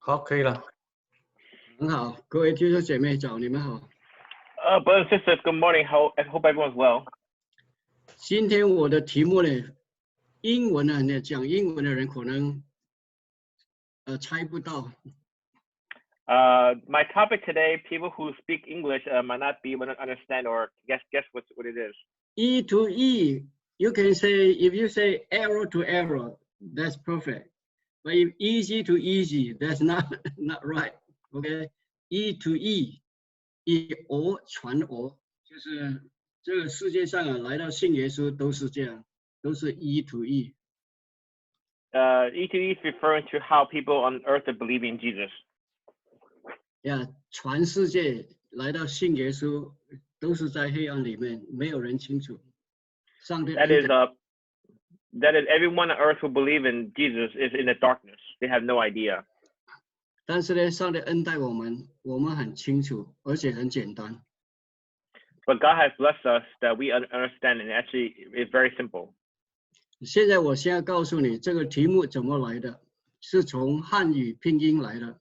好，可以了。很好，各位弟兄姐妹早，你们好。Brothers and sisters, good morning. I hope everyone's well. 今天我的题目呢，英文呢，讲英文的人可能猜不到。My topic today, people who speak English might not be able to understand or guess what it is. E to E, you can say, if you say arrow to arrow, that's perfect. But if easy to easy, that's not right. Okay, E to E, 以讹传讹，就是这个世界上啊，来到信耶稣都是这样，都是 E to E. E to E is referring to how people on earth are believing in Jesus. 呀，全世界来到信耶稣都是在黑暗里面，没有人清楚。上帝 That is everyone on earth who believe in Jesus is in the darkness. They have no idea. 但是呢，上帝恩待我们，我们很清楚，而且很简单。But God has blessed us that we understand, and actually it's very simple. 现在我先要告诉你，这个题目怎么来的，是从汉语拼音来的。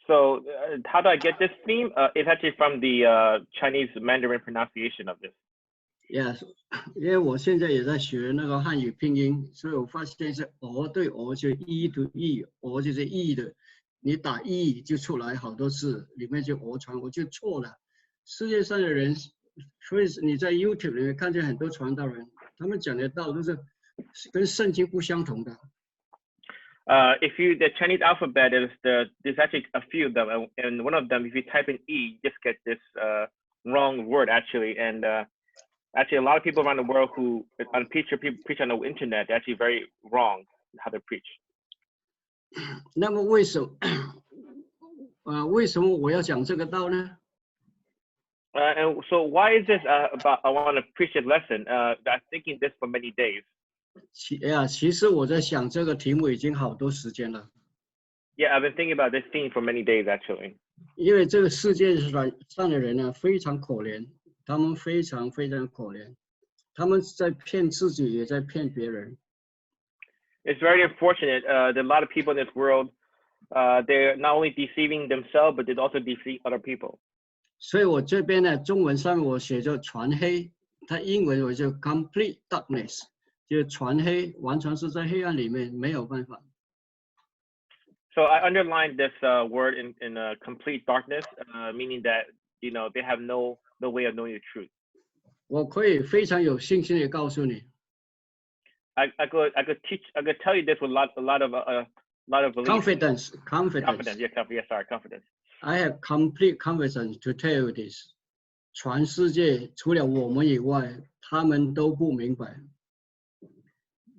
So how do I get this theme? It's actually from the Chinese Mandarin pronunciation of this. Yes, 因为我现在也在学那个汉语拼音，所以我发现是讹对讹就 E to E， 讹就是 E 的，你打 E 就出来好多字，里面就讹传，我就错了。世界上的人，所以你在 YouTube 里面看见很多传道人，他们讲的道都是跟圣经不相同的。The Chinese alphabet there's actually a few of them, and one of them, if you type in E, you just get this wrong word actually, and actually a lot of people around the world who preach on the internet, they're actually very wrong how they preach. 那么为什么我要讲这个道呢？ And so why is this about? I want to preach a lesson. I'm thinking this for many days. 其实我在想这个题目已经好多时间了。Yeah, I've been thinking about this theme for many days actually. 因为这个世界上的人呢，非常可怜，他们非常非常可怜，他们在骗自己，也在骗别人。It's very unfortunate that a lot of people in this world, they're not only deceiving themselves, but they also deceive other people. 所以我这边呢，中文上面我写着全黑，它英文我就 complete darkness， 就全黑，完全是在黑暗里面，没有办法。So I underlined this word in complete darkness, meaning that they have no way of knowing the truth. 我可以非常有信心地告诉你。I could tell you this with a lot of belief. Confidence. Yeah, sorry, confidence. I have complete confidence to tell you this. 全世界除了我们以外，他们都不明白。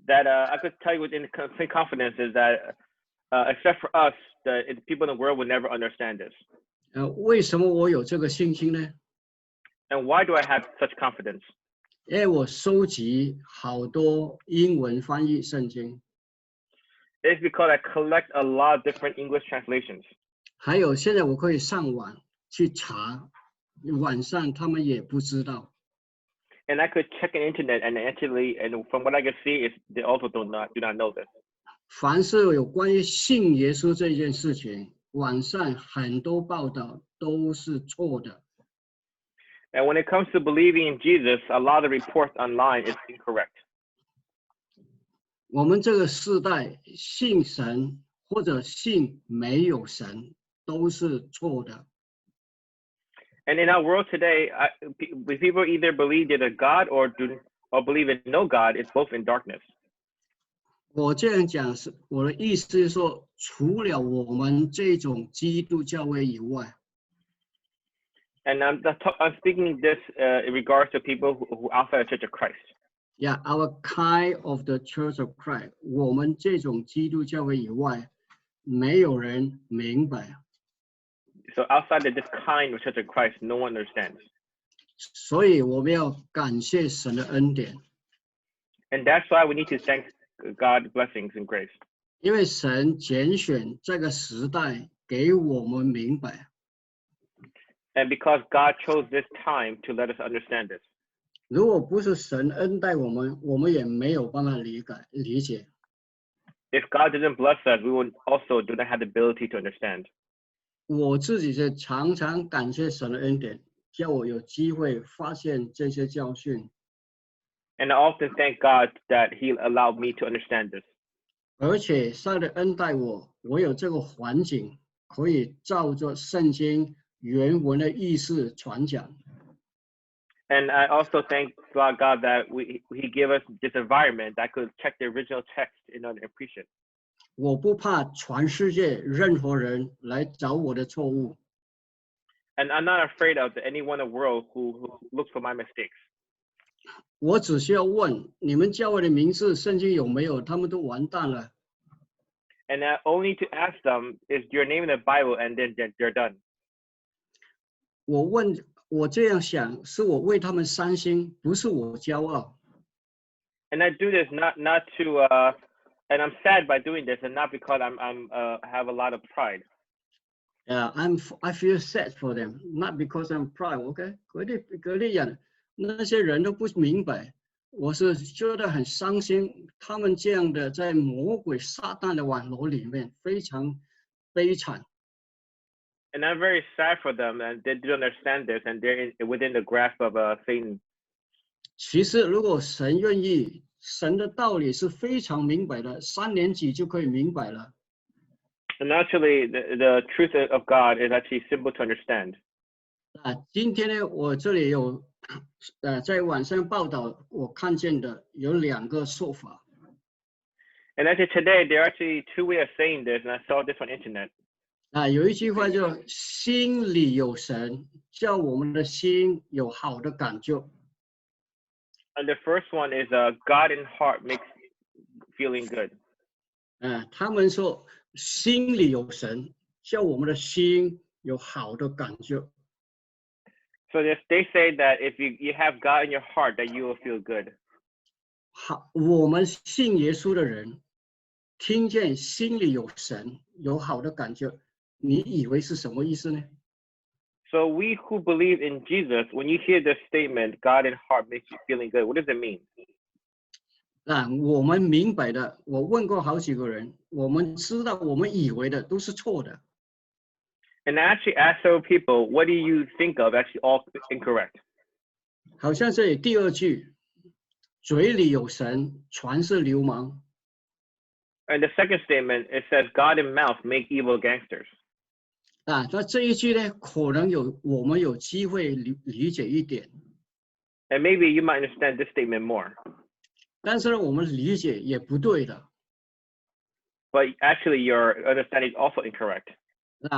That I could tell you with complete confidence is that except for us, the people in the world will never understand this. 为什么我有这个信心呢？ And why do I have such confidence? 因为我收集好多英文翻译圣经。It's because I collect a lot of different English translations. 还有现在我可以上网去查，晚上他们也不知道。And I could check the internet and from what I can see, they also do not know this. 凡是有关于信耶稣这件事情，网上很多报道都是错的。And when it comes to believing in Jesus, a lot of reports online is incorrect. 我们这个世代信神或者信没有神都是错的。And in our world today, people either believe there's a God or believe in no God. It's both in darkness. 我这样讲是我的意思是说，除了我们这种基督教会以外。And I'm speaking this in regards to people who outside the Church of Christ. Yeah, our kind of the Church of Christ. 我们这种基督教会以外，没有人明白。So outside of this kind of Church of Christ, no one understands. 所以我们要感谢神的恩典。And that's why we need to thank God's blessings and grace. 因为神拣选这个时代给我们明白。And because God chose this time to let us understand this. 如果不是神恩待我们，我们也没有办法理解。if God doesn't bless us, we will also do not have the ability to understand. 我自己是常常感谢神的恩典，叫我有机会发现这些教训。And I often thank God that He allowed me to understand this. 而且上帝恩待我，我有这个环境，可以照着圣经原文的意思传讲。And I also thank God that He gave us this environment that could check the original text in order to appreciate. 我不怕全世界任何人来找我的错误。And I'm not afraid of anyone in the world who looks for my mistakes. 我只需要问你们教会的名字圣经有没有，他们都完蛋了。And I only to ask them, is your name in the Bible? And then they're done. 我这样想，是我为他们伤心，不是我骄傲。And I do this not to and I'm sad by doing this, and not because I'm have a lot of pride. Yeah, I feel sad for them, not because I'm proud. OK， 格利亚那些人都不明白，我是觉得很伤心。他们这样的在魔鬼撒旦的网络里面，非常悲惨。And I'm very sad for them, and they don't understand this, and they're within the grasp of Satan. 其实，如果神愿意，神的道理是非常明白的，3年级就可以明白了。And actually, the truth of God is actually simple to understand. 今天呢，我这里有在网上报道，我看见的有2个说法。And actually today, there are actually 2 ways of saying this, and I saw this on the internet. 有一句话叫“心里有神”，叫我们的心有好的感觉。And the first one is God in heart makes feeling good. 他们说心里有神，叫我们的心有好的感觉。So they say that if you have God in your heart, that you will feel good. 好，我们信耶稣的人，听见心里有神，有好的感觉，你以为是什么意思呢？ So we who believe in Jesus, when you hear this statement, God in heart makes you feeling good, what does it mean? 我们明白的，我问过好几个人，我们知道，我们以为的都是错的。And I actually asked several people, what do you think of? Actually, all incorrect. 好像这里第2句，嘴里有神，全是流氓。And the second statement, it says, God in mouth make evil gangsters. 那这一句呢，可能我们有机会理解一点。And maybe you might understand this statement more. 但是呢，我们理解也不对的。But actually, your understanding is also incorrect.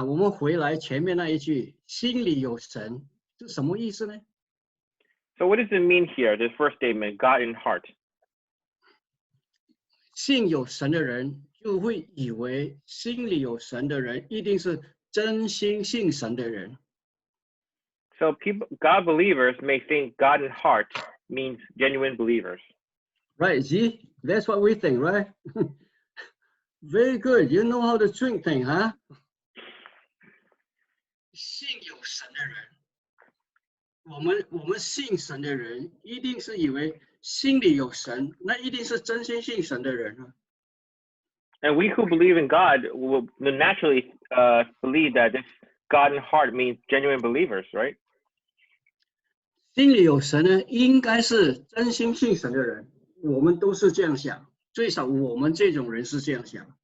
我们回来前面那一句，心里有神，是什么意思呢？ So what does it mean here, this first statement, God in heart? 信有神的人就会以为心里有神的人一定是真心信神的人。So God believers may think God in heart means genuine believers. Right, see, that's what we think, right? Very good, you know how to drink thing, huh? 信有神的人，我们信神的人一定是以为心里有神，那一定是真心信神的人啊。And we who believe in God will naturally believe that this God in heart means genuine believers, right? 心里有神呢，应该是真心信神的人，我们都是这样想，最少我们这种人是这样想。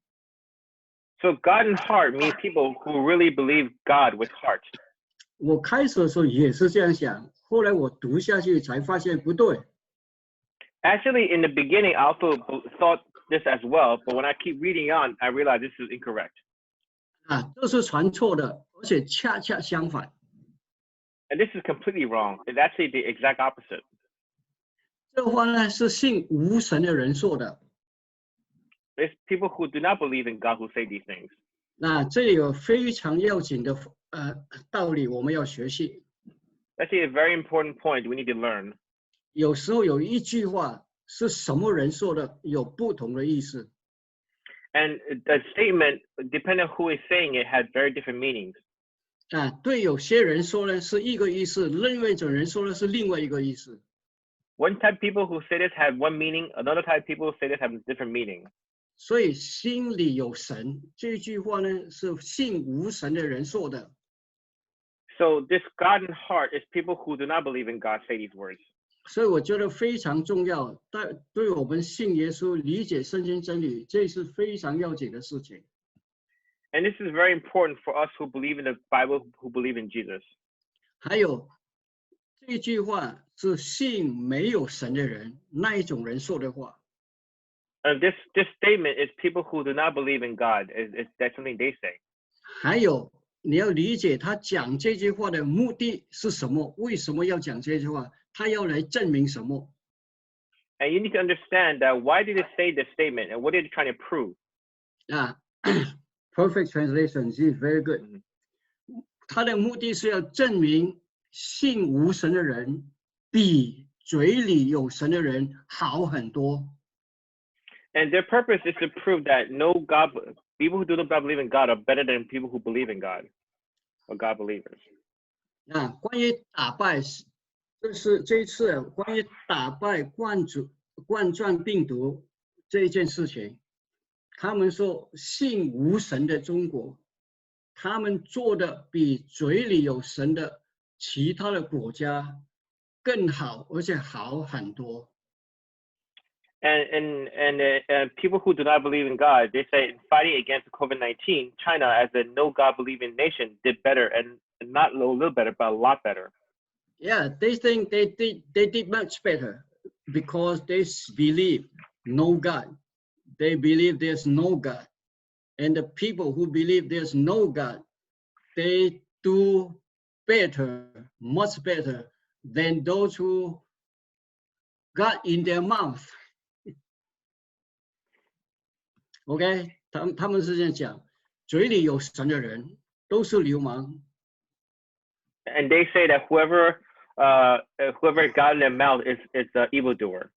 So God in heart means people who really believe God with heart. 我开始的时候也是这样想，后来我读下去才发现不对。Actually, in the beginning, I also thought this as well, but when I keep reading on, I realize this is incorrect. 这是传错的，而且恰恰相反。And this is completely wrong. It's actually the exact opposite. 这话呢是信无神的人说的。It's people who do not believe in God who say these things. 这里有非常要紧的道理，我们要学习。Actually, a very important point we need to learn. 有时候有一句话是什么人说的，有不同的意思。And the statement, depending on who is saying it, has very different meanings. 对有些人说呢是一个意思，另外一种人说的是另外一个意思。One type of people who say this have one meaning, another type of people who say this have a different meaning. 所以心里有神这句话呢，是信无神的人说的。So this God in heart is people who do not believe in God say these words. 所以我觉得非常重要，对我们信耶稣、理解圣经真理，这是非常要紧的事情。And this is very important for us who believe in the Bible, who believe in Jesus. 还有这句话是信没有神的人那一种人说的话。And this statement is people who do not believe in God. That's something they say. 还有你要理解他讲这句话的目的是什么？为什么要讲这句话？他要来证明什么？ And you need to understand that why did it say this statement and what are they trying to prove? Perfect translation is very good. 他的目的是要证明信无神的人比嘴里有神的人好很多。And their purpose is to prove that people who do not believe in God are better than people who believe in God, or God believers. 关于打败，这一次关于打败冠状病毒这一件事情，他们说信无神的中国，他们做的比嘴里有神的其他的国家更好，而且好很多。And people who do not believe in God, they say fighting against COVID-19, China, as a no God believing nation, did better, and not a little better, but a lot better. Yeah, they think they did much better because they believe no God. They believe there's no God, and the people who believe there's no God, they do better, much better than those who got in their mouth. OK， 他们是这样讲，嘴里有神的人都是流氓。And they say that whoever got in their mouth is an evildoer.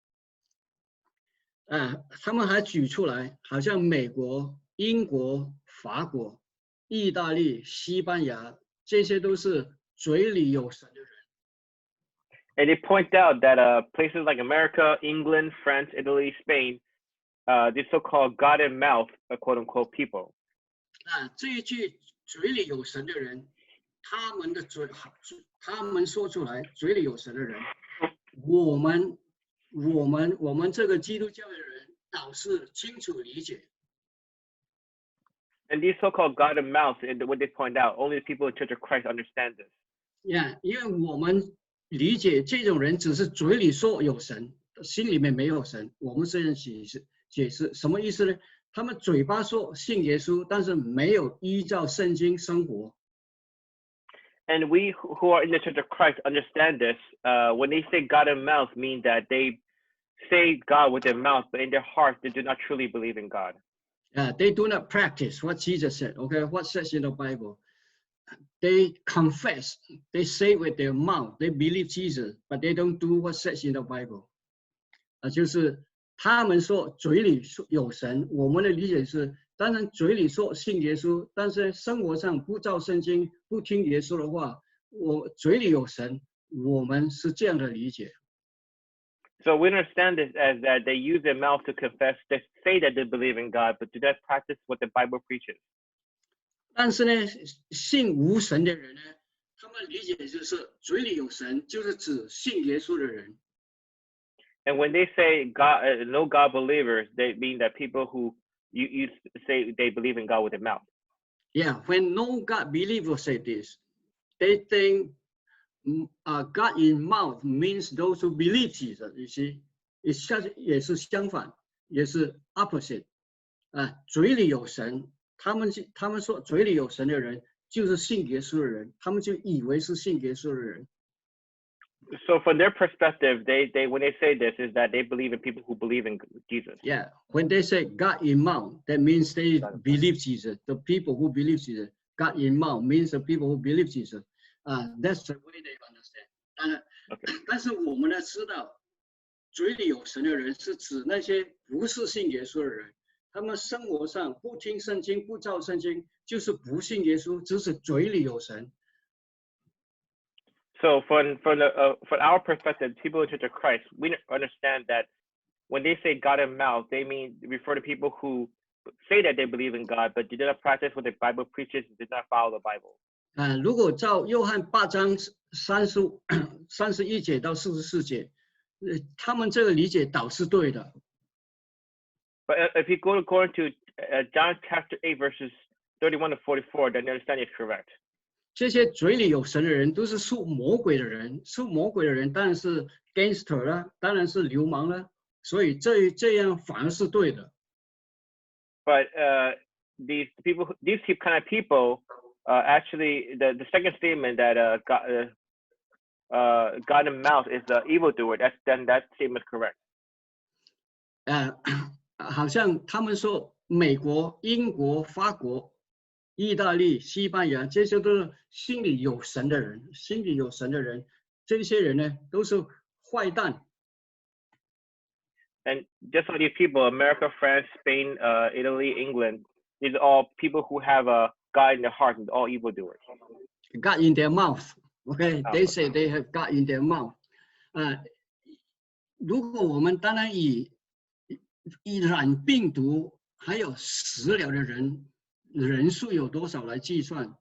他们还举出来，好像美国、英国、法国、意大利、西班牙，这些都是嘴里有神的人。And they point out that places like America, England, France, Italy, Spain, these so-called God in mouth, quote unquote, people. 这一句嘴里有神的人，他们说出来嘴里有神的人，我们这个基督教的人倒是清楚理解。And these so-called God in mouth, what they point out, only the people in Church of Christ understand this. Yeah， 因为我们理解这种人只是嘴里说有神，心里面没有神。我们这样解释什么意思呢？他们嘴巴说信耶稣，但是没有依照圣经生活。And we who are in the Church of Christ understand this. When they say God in mouth, means that they say God with their mouth, but in their heart they do not truly believe in God. They do not practice what Jesus said. Okay, what says in the Bible? They confess, they say with their mouth, they believe Jesus, but they don't do what says in the Bible. 就是他们说嘴里有神，我们的理解是，当然嘴里说信耶稣，但是生活上不照圣经，不听耶稣的话，我嘴里有神，我们是这样的理解。So we understand this as that they use their mouth to confess, they say that they believe in God, but do not practice what the Bible preaches. 但是呢，信无神的人呢，他们理解就是嘴里有神，就是指信耶稣的人。And when they say God, no God believers, they mean that people who you say they believe in God with their mouth. Yeah, when no God believers say this, they think God in mouth means those who believe Jesus. You see, 也是相反，也是 opposite。嘴里有神，他们说嘴里有神的人就是信耶稣的人，他们就以为是信耶稣的人。So from their perspective, they when they say this is that they believe in people who believe in Jesus. Yeah, when they say God in mouth, that means they believe Jesus. The people who believe Jesus, God in mouth means the people who believe Jesus. That's the way they understand. 但是我们呢知道，嘴里有神的人是指那些不是信耶稣的人，他们生活上不听圣经、不照圣经，就是不信耶稣，只是嘴里有神。So from our perspective, people in Church of Christ, we understand that when they say God and mouth, they refer to people who say that they believe in God, but they did not practice what the Bible preaches, did not follow the Bible. 如果照约翰8章31节到44节，他们这个理解倒是对的。But if you go according to John chapter 8 verses 31 to 44, then the understanding is correct. 这些嘴里有神的人都是属魔鬼的人，属魔鬼的人当然是 gangster 啦，当然是流氓啦，所以这样反而是对的。But these kind of people, actually, the second statement that God and mouth is the evildoer, then that statement is correct. 好像他们说美国、英国、法国、意大利、西班牙，这些都是心里有神的人，心里有神的人，这些人呢都是坏蛋。And just like these people, America, France, Spain, Italy, England, these are all people who have a God in their heart, and all evildoers. God in their mouth, okay? They say they have God in their mouth. 如果我们当然以染病毒还有死了的人数有多少来计算，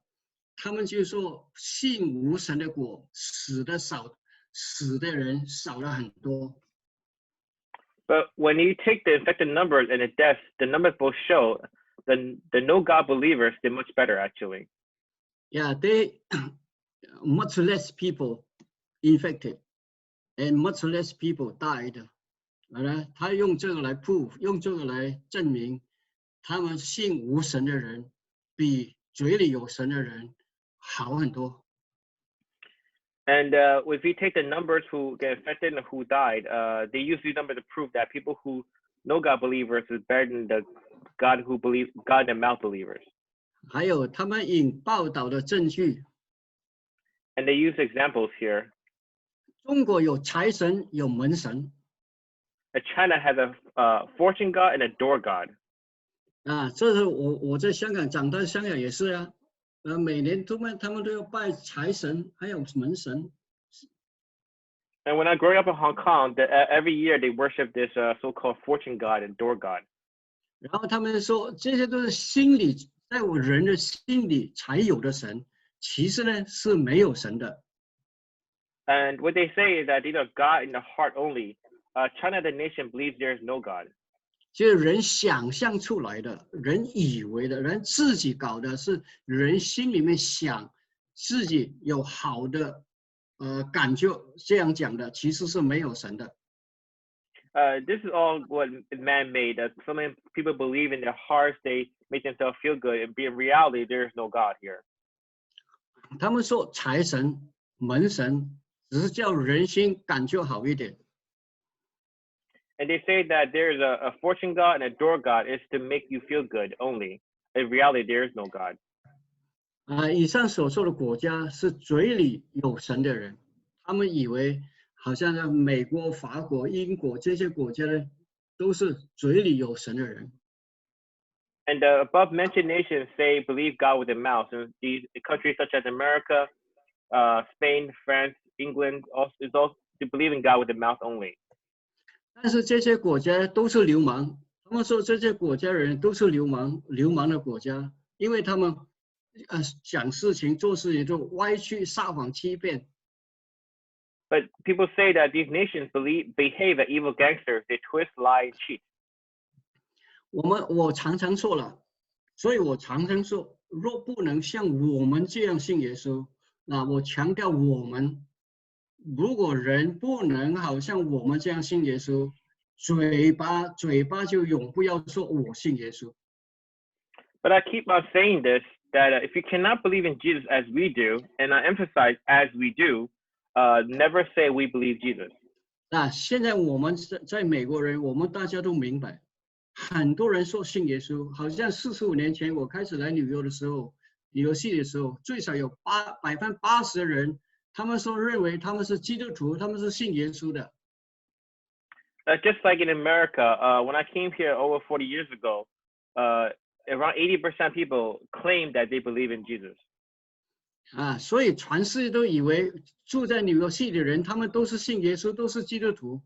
他们就说信无神的果，死的人少了很多。But when you take the infected numbers and the deaths, the numbers both show the no God believers did much better actually. Yeah, they much less people infected and much less people died. 他用这个来 prove， 用这个来证明，他们信无神的人比嘴里有神的人好很多。And if we take the numbers who get infected and who died, they use these numbers to prove that people who know God believers is better than the God and mouth believers. 还有他们引报道的证据。And they use examples here. 中国有财神，有门神。China has a fortune god and a door god. 这是我在香港长大，香港也是啊。每年他们都要拜财神，还有门神。And when I grew up in Hong Kong, every year they worship this so-called fortune god and door god. 然后他们说这些都是心里，在我人的心里才有的神，其实呢是没有神的。And what they say is that these are God in the heart only. China, the nation, believes there is no God. 就是人想象出来的，人以为的，人自己搞的，是人心里面想自己有好的感觉，这样讲的，其实是没有神的。This is all what man made. That so many people believe in their hearts, they make themselves feel good, and in reality, there is no God here. 他们说财神、门神只是叫人心感觉好一点。And they say that there is a fortune god and a door god is to make you feel good only. In reality, there is no God. 以上所说的国家是嘴里有神的人，他们以为好像在美国、法国、英国这些国家呢，都是嘴里有神的人。And the above mentioned nations say believe God with their mouth. And these countries such as America, Spain, France, England, is also to believe in God with the mouth only. 但是这些国家都是流氓，他们说这些国家人都是流氓的国家，因为他们讲事情、做事情就歪曲、撒谎、欺骗。But people say that these nations behave as evil gangsters. They twist, lie, and cheat. 我常常说了，所以我常常说，若不能像我们这样信耶稣，那我强调我们。如果人不能好像我们这样信耶稣，嘴巴就永不要说我信耶稣。But I keep on saying this, that if you cannot believe in Jesus as we do, and I emphasize as we do, never say we believe Jesus. 现在我们在美国人，我们大家都明白，很多人说信耶稣，好像45年前我开始来纽约的时候，纽约市的时候，最少有80%的人。他们说认为他们是基督徒，他们是信耶稣的。Just like in America, when I came here over 40 years ago, around 80% people claim that they believe in Jesus. 所以全世界都以为住在纽约市的人，他们都是信耶稣，都是基督徒。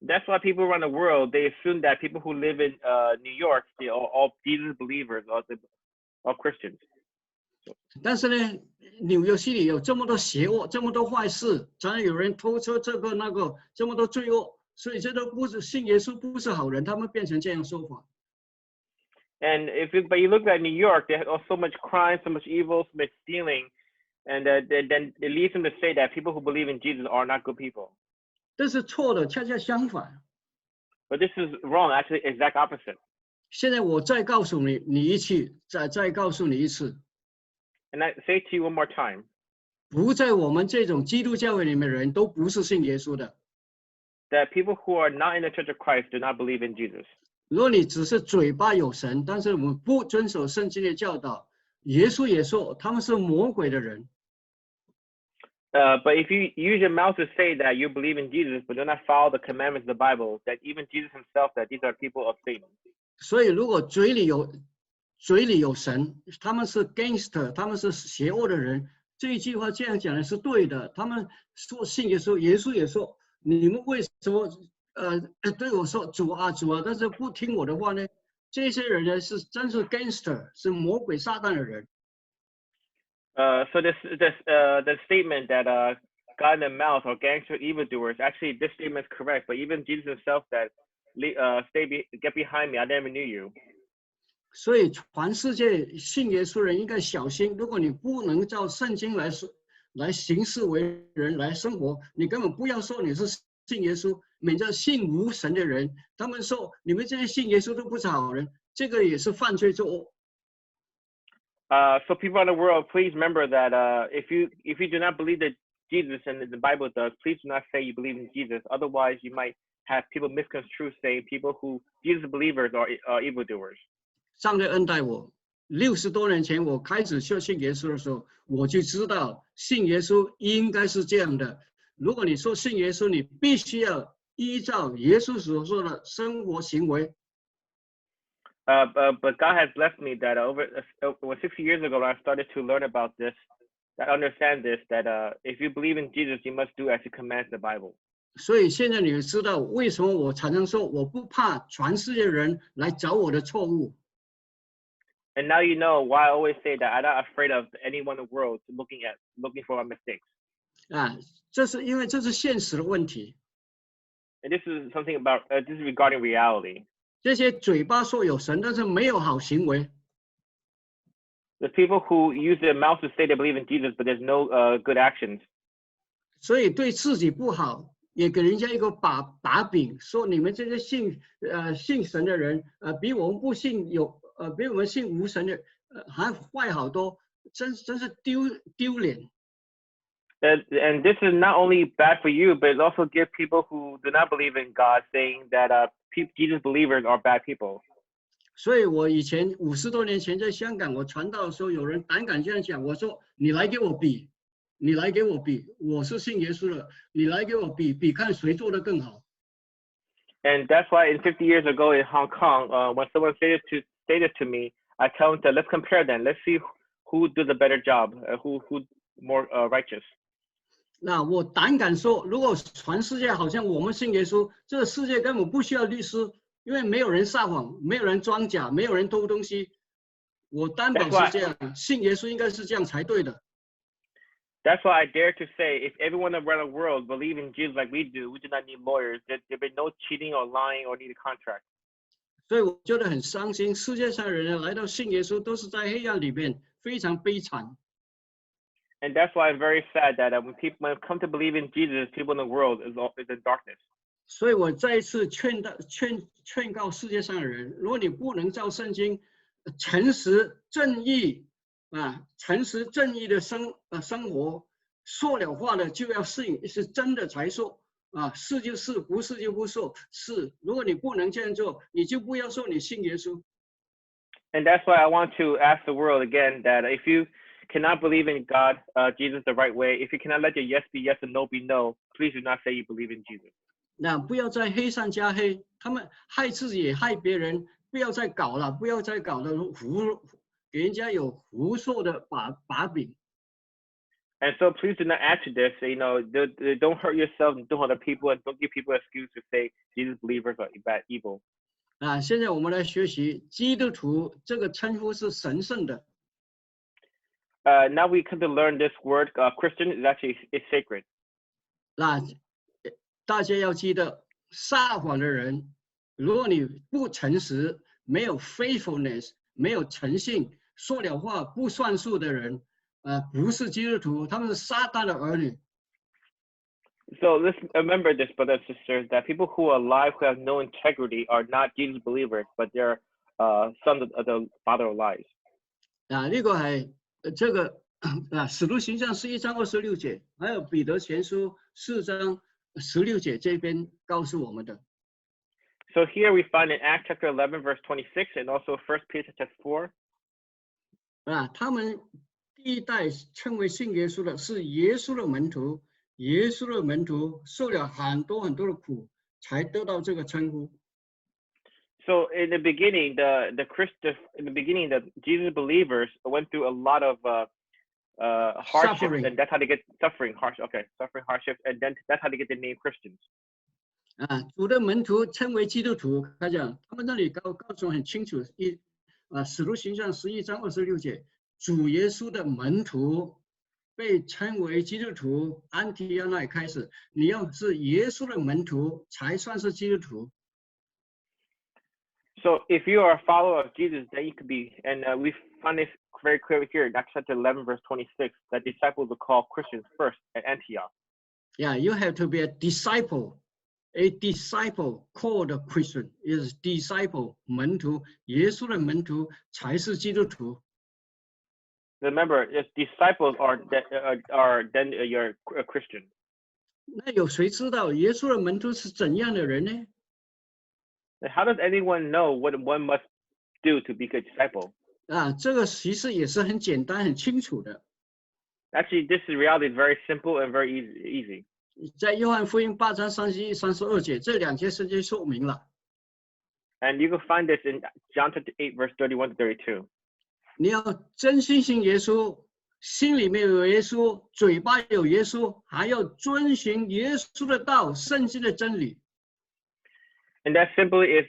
That's why people around the world they assume that people who live in New York they are all Jesus believers or all Christians. 但是呢，纽约西里有这么多邪恶，这么多坏事，常常有人偷车这个那个，这么多罪恶，所以这都不是信耶稣不是好人，他们变成这样说法。And but you look at New York, there's so much crime, so much evil, so much stealing, and then it leads them to say that people who believe in Jesus are not good people. 这是错的，恰恰相反。But this is wrong, actually, exact opposite. 现在我再告诉你，你一次，再告诉你一次。And I say to you one more time. 不在我们这种基督教会里面的人都不是信耶稣的。That people who are not in the Church of Christ do not believe in Jesus. 如果你只是嘴巴有神，但是我们不遵守圣经的教导，耶稣也说他们是魔鬼的人。But if you use your mouth to say that you believe in Jesus, but do not follow the commandments of the Bible, that even Jesus himself that these are people of Satan. 所以如果嘴里有神，他们是 gangster， 他们是邪恶的人。这一句话这样讲的是对的。他们说信耶稣，耶稣也说你们为什么对我说主啊主啊，但是不听我的话呢？这些人呢是真是 gangster， 是魔鬼撒旦的人。So the statement that God in the mouth or gangster evildoers, actually this statement is correct. But even Jesus himself that get behind me, I never knew you. 所以全世界信耶稣人应该小心，如果你不能照圣经来行事为人来生活，你根本不要说你是信耶稣，免得信无神的人，他们说你们这些信耶稣都不是好人，这个也是犯罪作恶。So people in the world, please remember that if you do not believe that Jesus and the Bible does, please do not say you believe in Jesus. Otherwise, you might have people misconstrue saying people who Jesus believers are evildoers. 上帝恩待我，60多年前我开始信耶稣的时候，我就知道信耶稣应该是这样的。如果你说信耶稣，你必须要依照耶稣所说的生活行为。But God has blessed me that over 60 years ago, when I started to learn about this, I understand this, that if you believe in Jesus, you must do as He commands the Bible. 所以现在你知道为什么我常常说我不怕全世界人来找我的错误。And now you know why I always say that I'm not afraid of anyone in the world looking for my mistakes. 这是因为这是现实的问题。And this is something about this is regarding reality. 这些嘴巴说有神，但是没有好行为。The people who use their mouth to say they believe in Jesus, but there's no good actions. 所以对自己不好，也给人家一个把柄，说你们这些信神的人，比我们不信比我们信无神的还坏好多，真是丢脸。And this is not only bad for you, but it also gives people who do not believe in God saying that Jesus believers are bad people. 所以我以前50多年前在香港，我传道的时候，有人胆敢这样讲，我说你来给我比，你来给我比，我是信耶稣的，你来给我比看谁做得更好。And that's why in 50 years ago in Hong Kong, when someone say this to me, I tell them let's compare them, let's see who does a better job, who more righteous. 那我胆敢说，如果全世界好像我们信耶稣，这个世界根本不需要律师，因为没有人撒谎，没有人装假，没有人偷东西。我担保是这样，信耶稣应该是这样才对的。That's why I dare to say, if everyone around the world believe in Jesus like we do not need lawyers. There'd be no cheating or lying or need a contract. 所以我觉得很伤心，世界上的人来到信耶稣都是在黑暗里面，非常悲惨。And that's why I'm very sad that when people come to believe in Jesus, people in the world is in darkness. 所以我再一次劝告世界上的人，如果你不能照圣经诚实正义的生活，说了话的就要信，是真的才说是就是，不是就不说是。如果你不能这样做，你就不要说你信耶稣。And that's why I want to ask the world again that if you cannot believe in God, Jesus the right way, if you cannot let your yes be yes and no be no, please do not say you believe in Jesus. 那不要再黑上加黑，他们害自己也害别人，不要再搞了，不要再搞的给人家有胡说的把柄。And so please do not add to this. Don't hurt yourself and don't other people, and don't give people an excuse to say Jesus believers are bad, evil. 现在我们来学习基督徒这个称呼是神圣的。Now we come to learn this word. Christian is actually sacred. 大家要记得，撒谎的人，如果你不诚实，没有 faithfulness， 没有诚信，说了话不算数的人，不是基督徒，他们是撒旦的儿女。So let's remember this, brothers and sisters, that people who are alive, who have no integrity, are not Jesus believers, but they're sons of the father of lies. 呢個係這個使徒行傳11章26節，還有彼得前書4章16節這邊告訴我們的。So here we find in Acts chapter 11 verse 26 and also 1 Peter chapter 4. 他們第一代稱為信耶穌的是耶穌的門徒，耶穌的門徒受了很多很多的苦，才得到這個稱呼。So in the beginning, the Jesus believers went through a lot of hardships, Suffering. and that's how they get suffering, hardships, and then that's how they get the name Christians. 主的门徒称为基督徒，他讲他们那里告诉很清楚，使徒行傳11章26節，主耶穌的門徒被稱為基督徒，安提亞那裡開始，你要是耶穌的門徒才算是基督徒。So if you are a follower of Jesus, then you could be, and we find this very clearly here in Acts chapter 11 verse 26, that disciples are called Christians first at Antioch. Yeah, you have to be a disciple. A disciple called a Christian is disciple 门徒，耶稣的门徒才是基督徒。Remember, if disciples are then you're a Christian. 那有谁知道耶稣的门徒是怎样的人呢？ How does anyone know what one must do to be a disciple? 这个其实也是很简单、很清楚的。Actually, this reality is very simple and very easy. 在约翰福音8章31、32節，這兩節聖經說明了。And you can find this in John chapter 8, verse 31 to 32. 你要真心信耶穌，心裡面有耶穌，嘴巴有耶穌，還要遵循耶穌的道，聖經的真理。And that simply is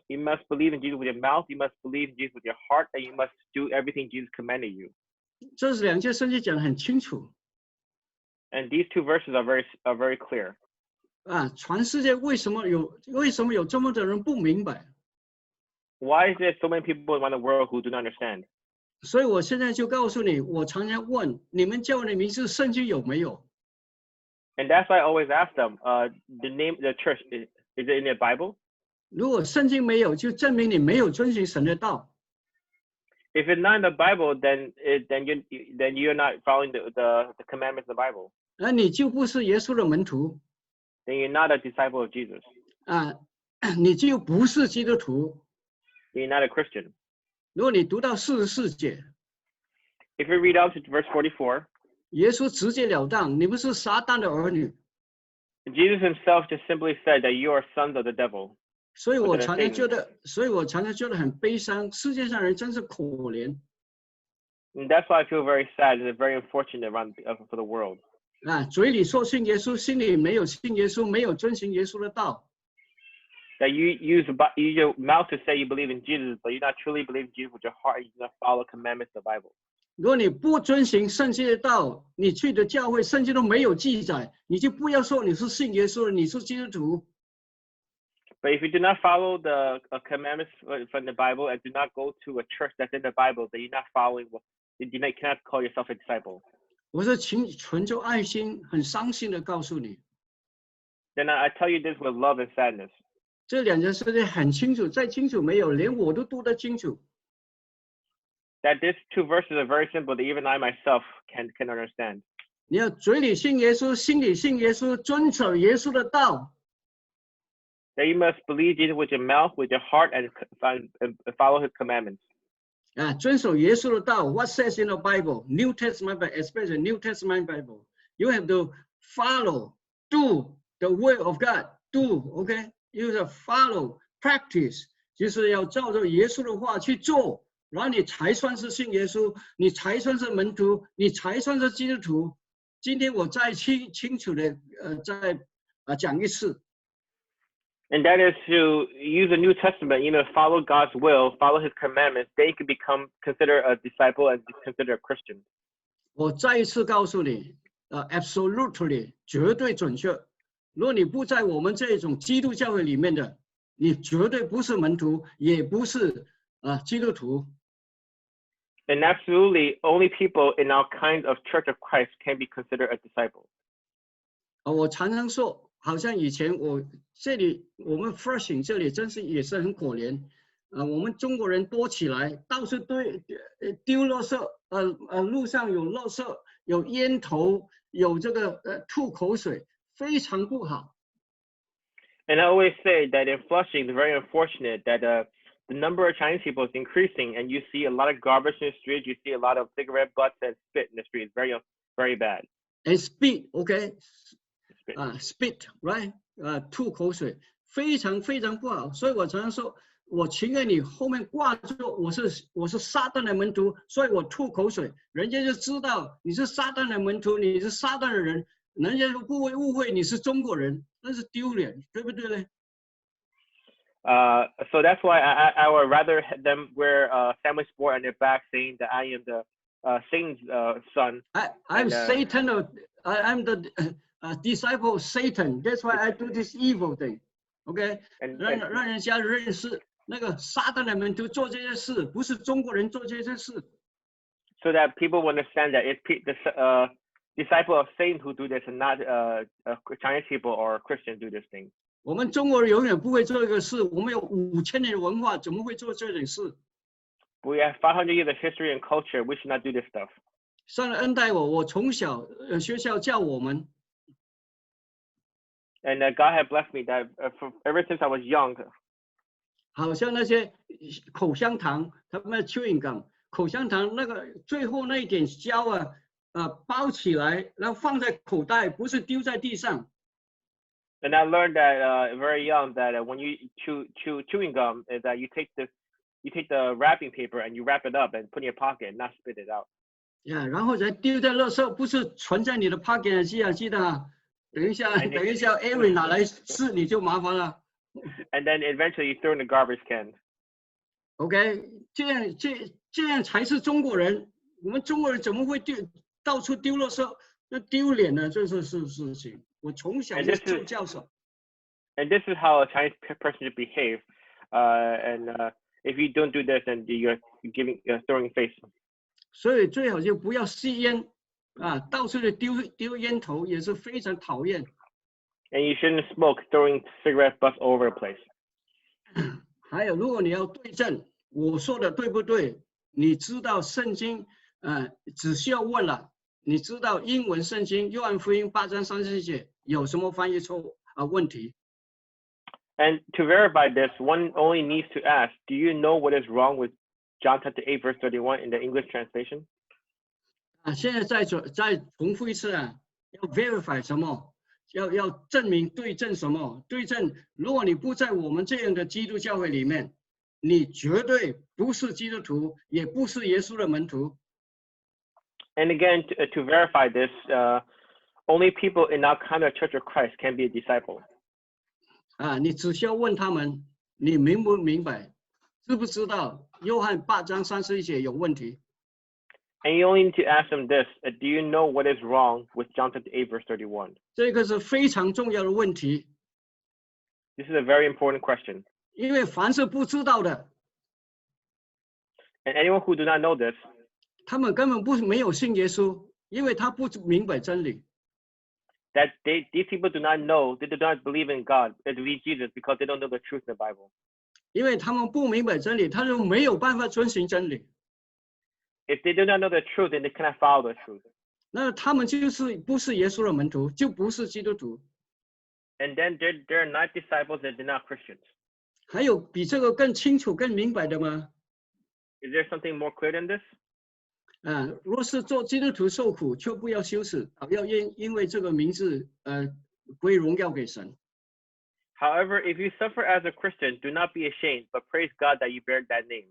you must believe in Jesus with your mouth, you must believe in Jesus with your heart, and you must do everything Jesus commanded you. 這兩節聖經講得很清楚。And these two verses are very clear. 全世界為什麼有這麼多人不明白？ Why is there so many people around the world who do not understand? 所以我現在就告訴你，我常常問你們教會的名字聖經有沒有？ And that's why I always ask them, the name of the church is it in the Bible? 如果聖經沒有，就證明你沒有遵循神的道。 If it's not in the Bible, then you're not following the commandments of the Bible. 那你就不是耶穌的門徒。 Then you're not a disciple of Jesus. 你就不是基督徒。 You're not a Christian. 如果你讀到44節， If you read out to verse 44, 耶穌直截了當，你們是撒旦的兒女。 Jesus himself just simply said that you are sons of the devil. 所以我常常覺得很悲傷，世界上人真是可憐。 And that's why I feel very sad and very unfortunate for the world. 嘴裡說信耶穌，心裡沒有信耶穌，沒有遵行耶穌的道。 That you use your mouth to say you believe in Jesus, but you not truly believe in Jesus with your heart. You do not follow commandments of the Bible. 如果你不遵行聖經的道，你去的教會聖經都沒有記載，你就不要說你是信耶穌的，你是基督徒。 But if you do not follow the commandments from the Bible and do not go to a church that's in the Bible, then you're not following. You cannot call yourself a disciple. 我是存着愛心，很傷心的告訴你。 Then I tell you this with love and sadness. 這兩件事情很清楚，再清楚沒有，連我都讀得清楚。 That these two verses are very simple that even I myself can understand. 你要嘴裡信耶穌，心裡信耶穌，遵守耶穌的道。 That you must believe Jesus with your mouth, with your heart, and follow his commandments. 遵守耶穌的道。What says in the Bible, New Testament, especially New Testament Bible, you have to follow, do the word of God. Do, okay? You have to follow, practice. 就是要照着耶穌的話去做，然后你才算是信耶稣，你才算是门徒，你才算是基督徒。今天我再清楚的再讲一次。And that is to use the New Testament, follow God's will, follow His commandments. They can become considered a disciple and considered a Christian. 我再一次告诉你，absolutely 绝对准确。如果你不在我们这种基督教会里面的，你绝对不是门徒，也不是基督徒。And absolutely, only people in our kind of Church of Christ can be considered a disciple. 我常常说，好像以前我们 Flushing 这里真是也是很可怜。我们中国人多起来，到处丢垃圾，路上有垃圾，有烟头，有这个吐口水，非常不好。And I always say that in Flushing, it's very unfortunate that the number of Chinese people is increasing, and you see a lot of garbage in the streets. You see a lot of cigarette butts and spit in the streets. Very, very bad. And spit, okay? Spit, right? 吐口水，非常非常不好。所以我常常说，我情愿你后面挂着我是撒旦的门徒，所以我吐口水，人家就知道你是撒旦的门徒，你是撒旦的人，人家就不会误会你是中国人，那是丢脸，对不对呢？So that's why I would rather them wear family sport on their back, saying that I am the Satan's son. I'm Satan. I'm the disciple of Satan. That's why I do this evil thing. Okay? 让人家认识那个撒旦的门徒做这些事，不是中国人做这些事。So that people will understand that it's the disciple of Satan who do this, and not Chinese people or Christians do this thing. 我们中国人永远不会做这个事，我们有5000年的文化，怎么会做这种事 ？We have 500 years of history and culture. We should not do this stuff. 上帝恩待我从小学校教我们。And God had blessed me that ever since I was young. 好像那些口香糖，他们的 chewing gum， 口香糖那个最后那一点胶包起来，然后放在口袋，不是丢在地上。And I learned that very young that when you chewing gum is that you take the wrapping paper and you wrap it up and put in your pocket and not spit it out. 然后再丢在垃圾，不是存在你的 pocket 记得啊。等一下 ，Aaron 拿来吃你就麻烦了。And then eventually you throw in the garbage can. OK， 这样才是中国人。我们中国人怎么会到处丢垃圾？那丢脸呢？这是事情。我从小就做教授。And this is how a Chinese person should behave. If you don't do this, then you're throwing face. 所以最好就不要吸烟到处的丢烟头也是非常讨厌。And you shouldn't smoke, throwing cigarette butts all over the place. 还有，如果你要对证我说的对不对，你知道圣经只需要问了。你知道英文圣经约翰福音8章34节有什么翻译错问题 And to verify this, one only needs to ask, do you know what is wrong with John chapter 8 verse 31 in the English translation? 现在再重复一次要 verify 什么？要证明对证什么？对证，如果你不在我们这样的基督教会里面，你绝对不是基督徒，也不是耶稣的门徒。And again, to verify this, only people in our kind of Church of Christ can be a disciple. 你只需要问他们，你明不明白？知不知道约翰8章31节有问题？ And you only need to ask them this: do you know what is wrong with John chapter 8 verse 31? 这个是非常重要的问题。This is a very important question. 因为凡是不知道的 And anyone who do not know this, 他们根本没有信耶稣，因为他不明白真理。that these people do not know, they do not believe in God, they believe Jesus because they don't know the truth in the Bible. 因为他们不明白真理，他就没有办法遵循真理。If they do not know the truth, then they cannot follow the truth. 那他们就是不是耶稣的门徒，就不是基督徒。And then they're not disciples and they're not Christians. 还有比这个更清楚、更明白的吗？ Is there something more clear than this? 若是做基督徒受苦，就不要羞耻，要因为这个名字归荣耀给神。However, if you suffer as a Christian, do not be ashamed, but praise God that you bear that name.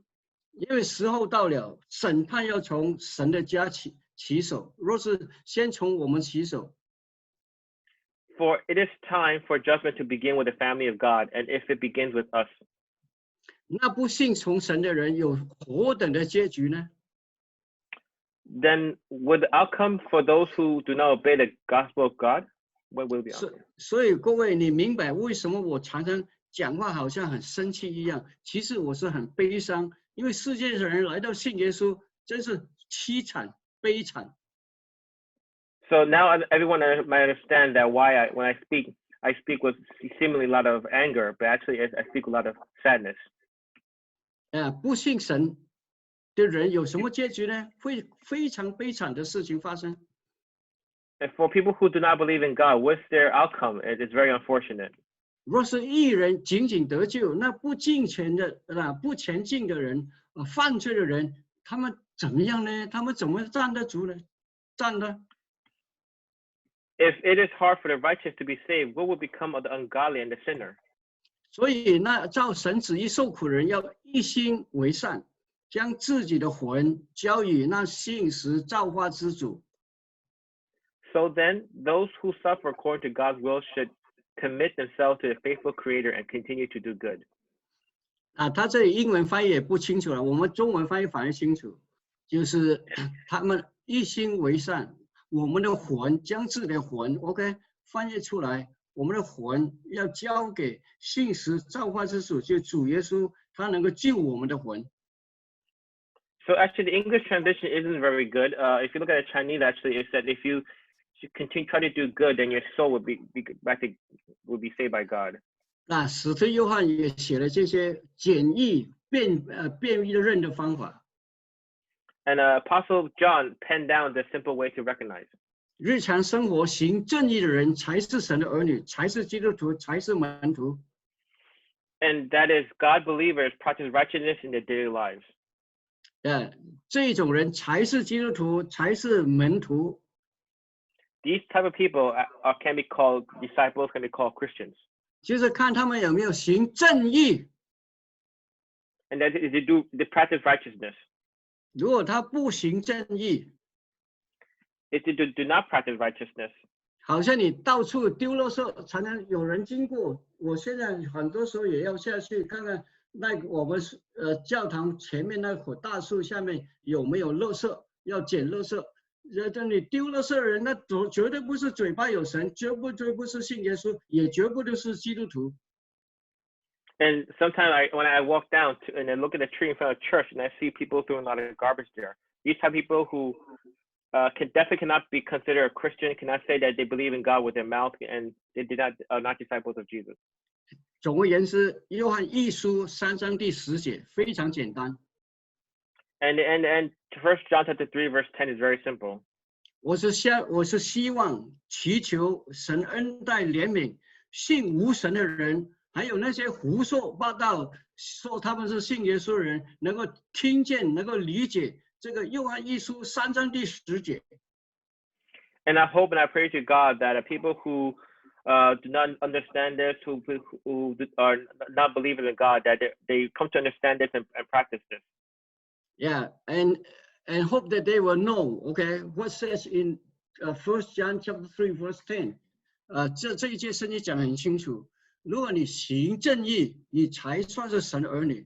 因为时候到了，审判要从神的家起手。若是先从我们起手， For it is time for judgment to begin with the family of God, and if it begins with us, 那不信从神的人有何等的结局呢？ then would the outcome for those who do not obey the gospel of God? What will be the outcome? 所以各位，你明白为什么我常常讲话好像很生气一样？其实我是很悲伤，因为世界的人来到信耶稣，真是凄惨悲惨。 So now everyone might understand that why when I speak with seemingly a lot of anger, but actually I speak with a lot of sadness. 不信神的人有什么结局呢？会非常悲惨的事情发生。 And for people who do not believe in God, what's their outcome? It is very unfortunate. 若是义人仅仅得救，那不敬虔的不前进的人，犯罪的人，他们怎么样呢？他们怎么站得住呢？站呢？ If it is hard for the righteous to be saved, what will become of the ungodly and the sinner? 所以那照神旨意受苦人要一心为善，将自己的魂交与那信实造化之主。 So then, those who suffer according to God's will should commit themselves to the faithful Creator and continue to do good. 他这里英文翻译也不清楚了，我们中文翻译反而清楚，就是他们一心为善，我们的魂将自己的魂 ，OK， 翻译出来，我们的魂要交给信实造化之主，就主耶稣，他能够救我们的魂。 So actually, the English translation isn't very good. If you look at the Chinese, actually, it said if you continue try to do good, then your soul will be saved by God. 那使徒约翰也写了这些简易便于认的方法。 And Apostle John penned down the simple way to recognize. 日常生活行正义的人才是神的儿女，才是基督徒，才是门徒。 And that is God believers practice righteousness in their daily lives. 这种人才是基督徒，才是门徒。 These type of people can be called disciples, can be called Christians. 就是看他们有没有行正义。 And that is they practice righteousness. 如果他不行正义， If they do not practice righteousness, 好像你到处丢垃圾，常常有人经过。我现在很多时候也要下去看看，那我们教堂前面那棵大树下面有没有垃圾，要捡垃圾。这你丢垃圾的人，那绝对不是嘴巴有神，绝不是信耶稣，也绝不是基督徒。 and sometimes when I walk down and I look at the tree in front of church and I see people throwing a lot of garbage there, these type of people who definitely cannot be considered a Christian, cannot say that they believe in God with their mouth, and they are not disciples of Jesus. 总而言之，约翰一书3章第10节非常简单。 And 1 John chapter 3 verse 10 is very simple. 我是希望祈求神恩待怜悯信无神的人，还有那些胡说八道说他们是信耶稣的人，能够听见，能够理解这个约翰一书3章第10节。 And I hope and I pray to God that people who do not understand this, who are not believers in God, that they come to understand this and practice this. Yeah, and hope that they will know, okay, what says in 1 John chapter 3 verse 10. 这一节圣经讲得很清楚，如果你行正义，你才算是神的儿女。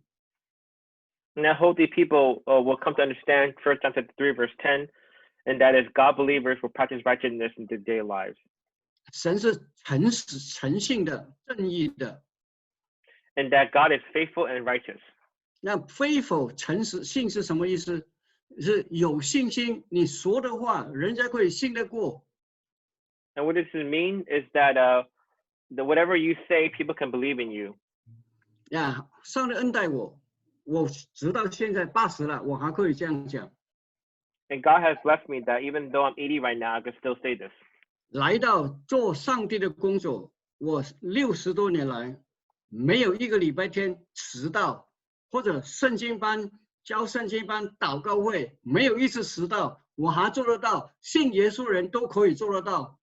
And I hope the people will come to understand 1 John chapter 3 verse 10, and that is God believers will practice righteousness in their daily lives. 神是诚实、诚信的、正义的。 And that God is faithful and righteous. 那faithful 诚实信是什么意思？是有信心，你说的话，人家可以信得过。 And what does it mean is that that whatever you say, people can believe in you. 呀，上帝恩待我，我直到现在80了，我还可以这样讲。 And God has blessed me that even though I'm 80 right now, I can still say this. 来到做上帝的工作，我60多年来，没有一个礼拜天迟到，或者圣经班教圣经班祷告会，没有一次迟到，我还做得到，信耶稣人都可以做得到。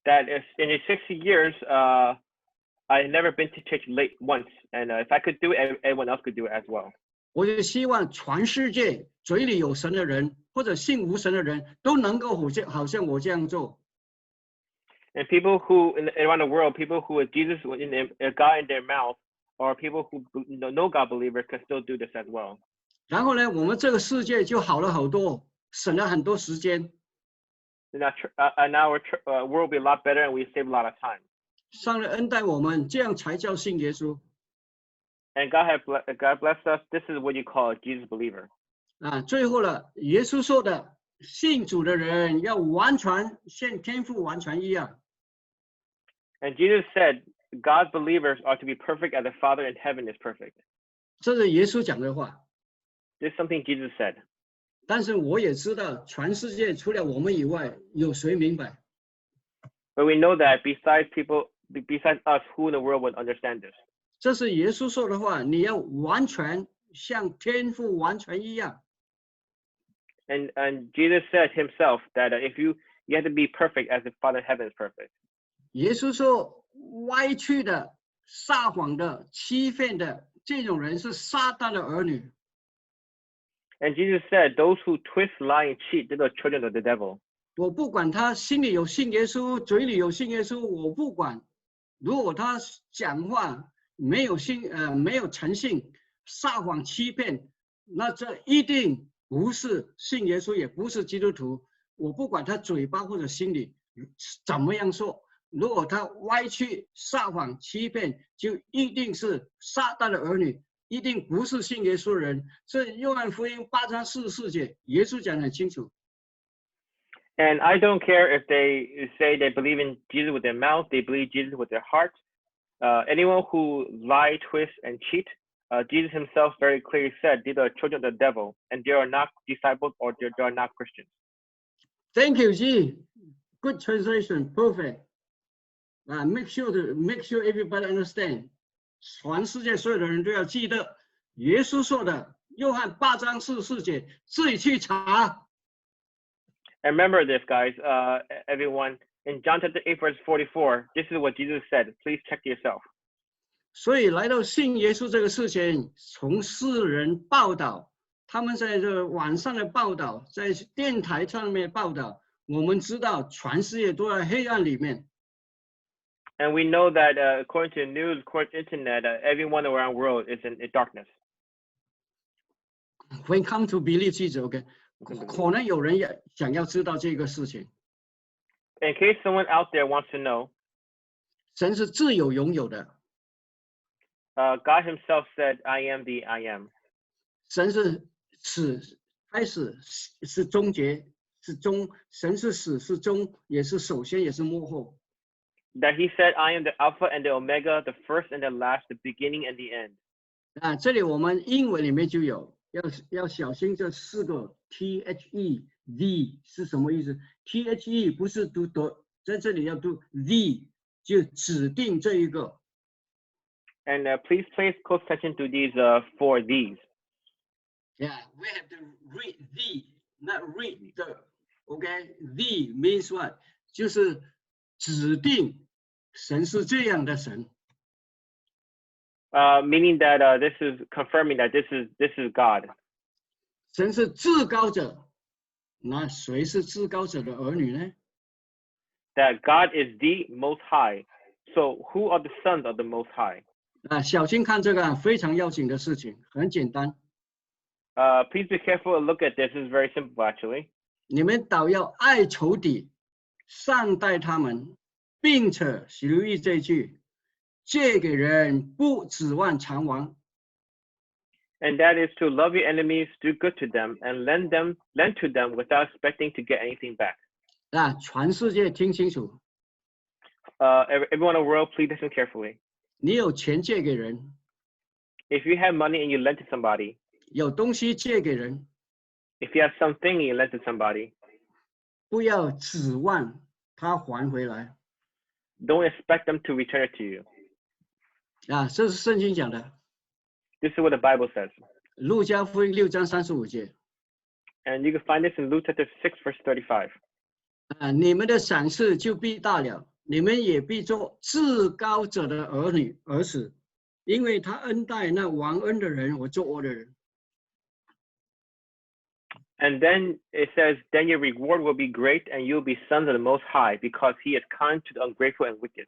That is, in the 60 years, I've never been to church late once, and if I could do it, everyone else could do it as well. 我就希望全世界嘴里有神的人或者信无神的人都能够好像我这样做。And people who around the world, people who have Jesus God in their mouth, or people who know God believers can still do this as well. 然后呢，我们这个世界就好了好多，省了很多时间。Now our world will be a lot better, and we save a lot of time. 上帝恩待我们，这样才叫信耶稣。And God bless us. This is what you call a Jesus believer. 最后了，耶稣说的，信主的人要完全像天父完全一样。And Jesus said, God's believers are to be perfect as the Father in heaven is perfect. 这是耶稣讲的话。This is something Jesus said. 但是我也知道，全世界除了我们以外，有谁明白？ But we know that besides us, who in the world would understand this? 这是耶稣说的话，你要完全像天父完全一样。And Jesus said himself that if you have to be perfect as the Father in heaven is perfect. 耶稣说，歪曲的、撒谎的、欺骗的这种人是撒旦的儿女。And Jesus said, those who twist, lie, and cheat, they're the children of the devil. 我不管他心里有信耶稣，嘴里有信耶稣，我不管。如果他讲话没有诚信，撒谎欺骗，那这一定不是信耶稣，也不是基督徒。我不管他嘴巴或者心里怎么样说，如果他歪曲、撒谎、欺骗，就一定是撒旦的儿女，一定不是信耶稣的人。这约翰福音8章44节，耶稣讲得很清楚。And I don't care if they say they believe in Jesus with their mouth, they believe Jesus with their heart. Anyone who lie, twist, and cheat, Jesus himself very clearly said, these are children of the devil, and they are not disciples or they are not Christians. Thank you, G. Good translation, perfect. Make sure everybody understand. 全世界所有的人都要记得，耶稣说的，约翰8章44节，自己去查。And remember this, guys, everyone. In John chapter 8, verse 44, this is what Jesus said. Please check yourself. 所以来到信耶稣这个事情，从世人报道，他们在这网上的报道，在电台上面报道，我们知道全世界都在黑暗里面。And we know that according to the news, according to the internet, everyone around the world is in darkness. When come to believe Jesus, OK， 可能有人也想要知道这个事情。In case someone out there wants to know, 神是自有拥有的。God himself said, I am the I am. 神是始开始，是终结，是终。神是始是终，也是首先，也是幕后。That he said, I am the Alpha and the Omega, the first and the last, the beginning and the end. 这里我们英文里面就有，要小心这4个 the 是什么意思 ？the 不是读的，在这里要读 the， 就指定这一个。And please pay close attention to these for these. Yeah, we have to read the, not read the. Okay, the means what? 就是指定神是这样的神。Meaning that this is confirming that this is God. 神是至高者，那谁是至高者的儿女呢？ That God is the Most High. So who are the sons of the Most High? 小心看这个非常要紧的事情，很简单。Please be careful and look at this. It's very simple, actually. 你们倒要爱仇敌，善待他们，并且留意这句：借给人不指望偿还。And that is to love your enemies, do good to them, and lend to them without expecting to get anything back. 全世界听清楚。Everyone in the world, please listen carefully. 你有钱借给人 If you have money and you lend to somebody, 有东西借给人 if you have something and you lend to somebody, 不要指望他还回来。 don't expect them to return it to you. 这是圣经讲的。 This is what the Bible says. 路加福音6章35节。 And you can find this in Luke chapter 6, verse 35. 你们的赏赐就必大了，你们也必做至高者的儿子，因为他恩待那忘恩的人和作恶的人。And then it says, then your reward will be great, and you'll be sons of the Most High, because He is kind to the ungrateful and wicked.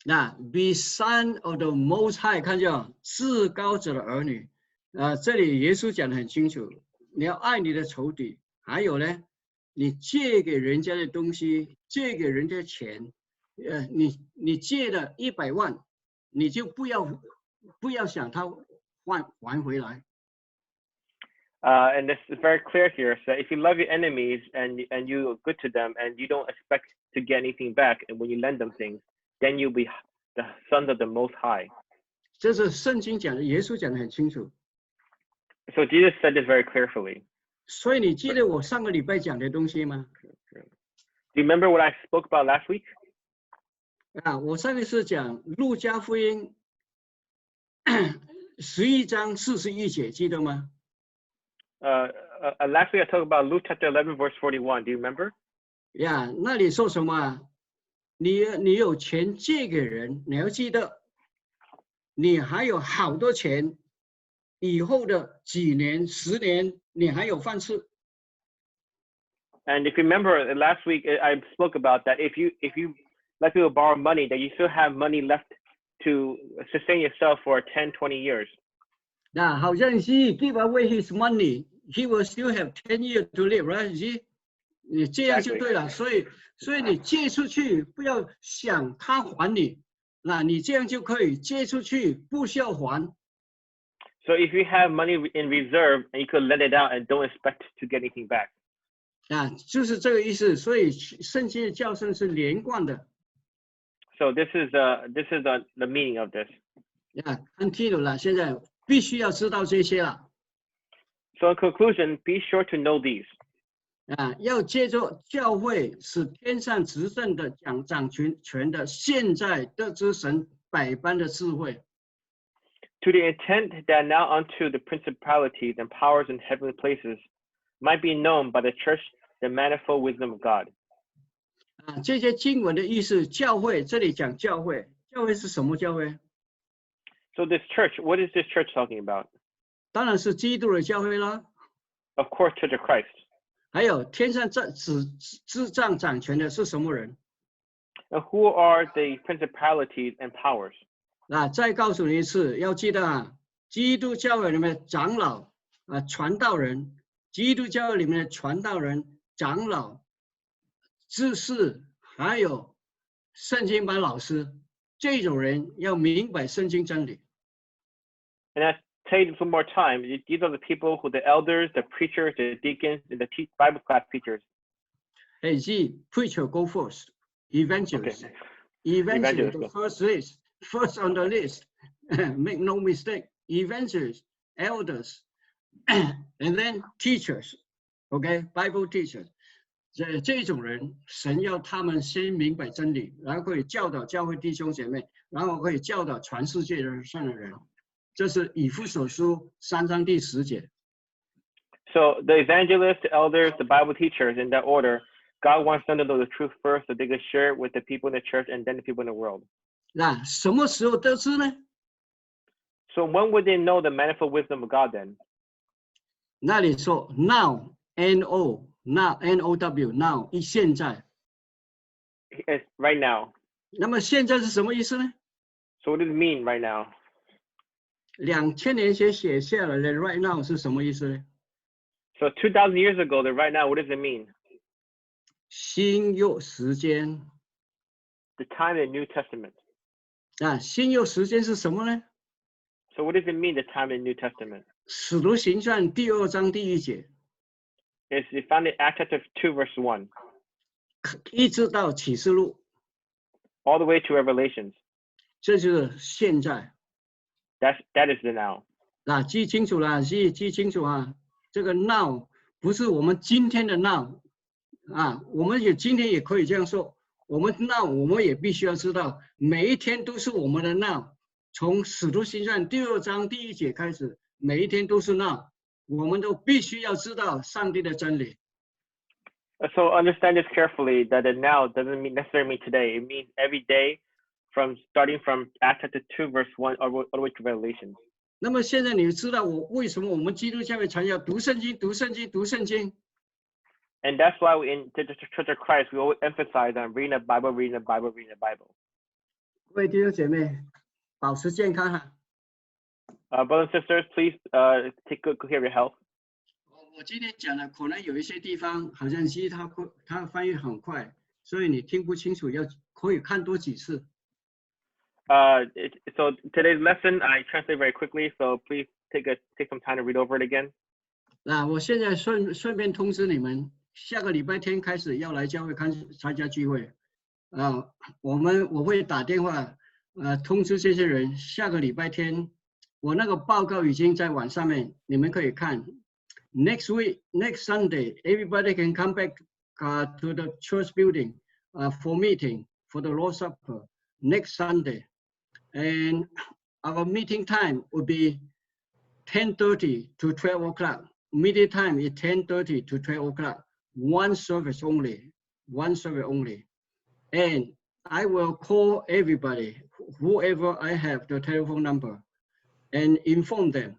那 be son of the Most High， 看见啊，至高者的儿女。这里耶稣讲得很清楚，你要爱你的仇敌，还有呢，你借给人家的东西，借给人家钱，你借了100万，你就不要想他还回来。And this is very clear here. So if you love your enemies and you are good to them and you don't expect to get anything back, and when you lend them things, then you'll be the sons of the Most High. 这是圣经讲的，耶稣讲得很清楚。So Jesus said this very clearly. 所以你记得我上个礼拜讲的东西吗？ Do you remember what I spoke about last week? 我上一次讲路加福音11章41节，记得吗？ Last week I talked about Luke chapter 11 verse 41. Do you remember? 那里说什么啊？你有钱借给人，你要记得，你还有好多钱，以后的几年、10年，你还有饭吃。And if you remember last week, I spoke about that. If you let people borrow money, that you still have money left to sustain yourself for 10, 20 years. 那好像是 give away his money, he will still have 10 years to live, right? See? 你这样就对了。所以你借出去，不要想他还你，那你这样就可以借出去，不需要还。So if you have money in reserve and you could lend it out and don't expect to get anything back. 就是这个意思。所以圣经的教训是连贯的。So this is the meaning of this. Continue 了，现在必须要知道这些了。So in conclusion, be sure to know these. 要借着教会使天上执政的掌权的，现在得知神百般的智慧。To the intent that now unto the principalities and powers in heavenly places might be known by the church the manifold wisdom of God. 这些经文的意思，教会这里讲教会，教会是什么教会？ So this church, what is this church talking about? 当然是基督的教会啦。Of course, Church of Christ. 还有天上执掌掌权的是什么人？ And who are the principalities and powers? 再告诉你一次，要记得基督教会里面的长老传道人，基督教会里面的传道人、长老、知识，还有圣经班老师，这种人要明白圣经真理。And I tell you this one more time, these are the people who the elders, the preachers, the deacons, and the Bible class teachers. Hey, preacher go first. Evangelist. Okay. Evangelist, the first on the list. Make no mistake. Evangelists, elders, and then teachers. Okay, Bible teachers. 这种人，神要他们先明白真理，然后可以教导教会弟兄姐妹，然后可以教导全世界上的人。这是以弗所书3章第10节。So the evangelists, the elders, the Bible teachers, in that order, God wants them to know the truth first, so they can share it with the people in the church and then the people in the world. 那什么时候得知呢？ So when would they know the manifold wisdom of God then? 那里说 now, N-O, now, N-O-W, now, 现在。It's right now. 那么现在是什么意思呢？ So what does it mean right now? 2000年前写下来的 right now 是什么意思呢？ So 2000 years ago, the right now, what does it mean? 新约时间。The time in the New Testament. 新约时间是什么呢？ So what does it mean, the time in the New Testament? 使徒行传第2章第1节。It's found in Acts chapter 2, verse 1. 一直到启示录。All the way to Revelations. 这就是现在。That is the now. 记清楚了，记清楚啊！这个 now 不是我们今天的 now 我们今天也可以这样说。我们 now 我们也必须要知道，每一天都是我们的 now。从使徒行传第2章第1节开始，每一天都是 now， 我们都必须要知道上帝的真理。So understand this carefully, that the now doesn't necessarily mean today. It means every day, starting from Acts chapter 2, verse 1, all the way to Revelation. 那么现在你知道我为什么我们基督教会强调读圣经、读圣经、读圣经。And that's why we in the Church of Christ we always emphasize on reading the Bible, reading the Bible, reading the Bible. 各位弟兄姐妹，保持健康哈。Brothers and sisters, please take good care of your health. 我今天讲的可能有一些地方好像其实它翻译很快，所以你听不清楚，可以看多几次。So today's lesson I translate very quickly, so please take some time to read over it again. 那我现在顺便通知你们，下个礼拜天开始要来教会参加聚会。我会打电话通知这些人，下个礼拜天我那个报告已经在网上面，你们可以看。Next Sunday, everybody can come back to the church building for meeting for the Lord's Supper next Sunday. And our meeting time will be 10:30 to 12 o'clock. Meeting time is 10:30 to 12 o'clock. One service only. And I will call everybody, whoever I have the telephone number, and inform them.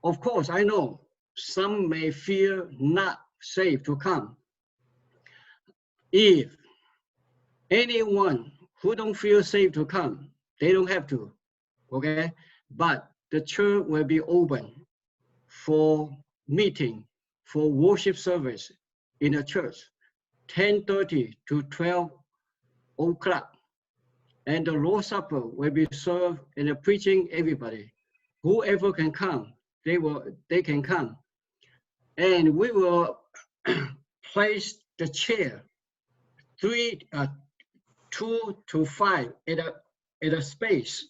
Of course, I know some may feel not safe to come. If anyone who don't feel safe to come, they don't have to, okay? But the church will be open for meeting, for worship service in the church, 10:30 to 12 o'clock. And the Lord's Supper will be served and preaching everybody. Whoever can come, they can come. And we will place the chair 2 to 5 at a space.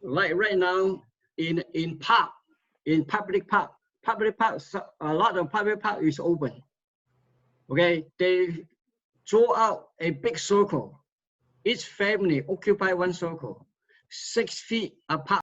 Like right now in public park, a lot of public park is open. Okay, they draw out a big circle. Each family occupy one circle, 6 feet apart.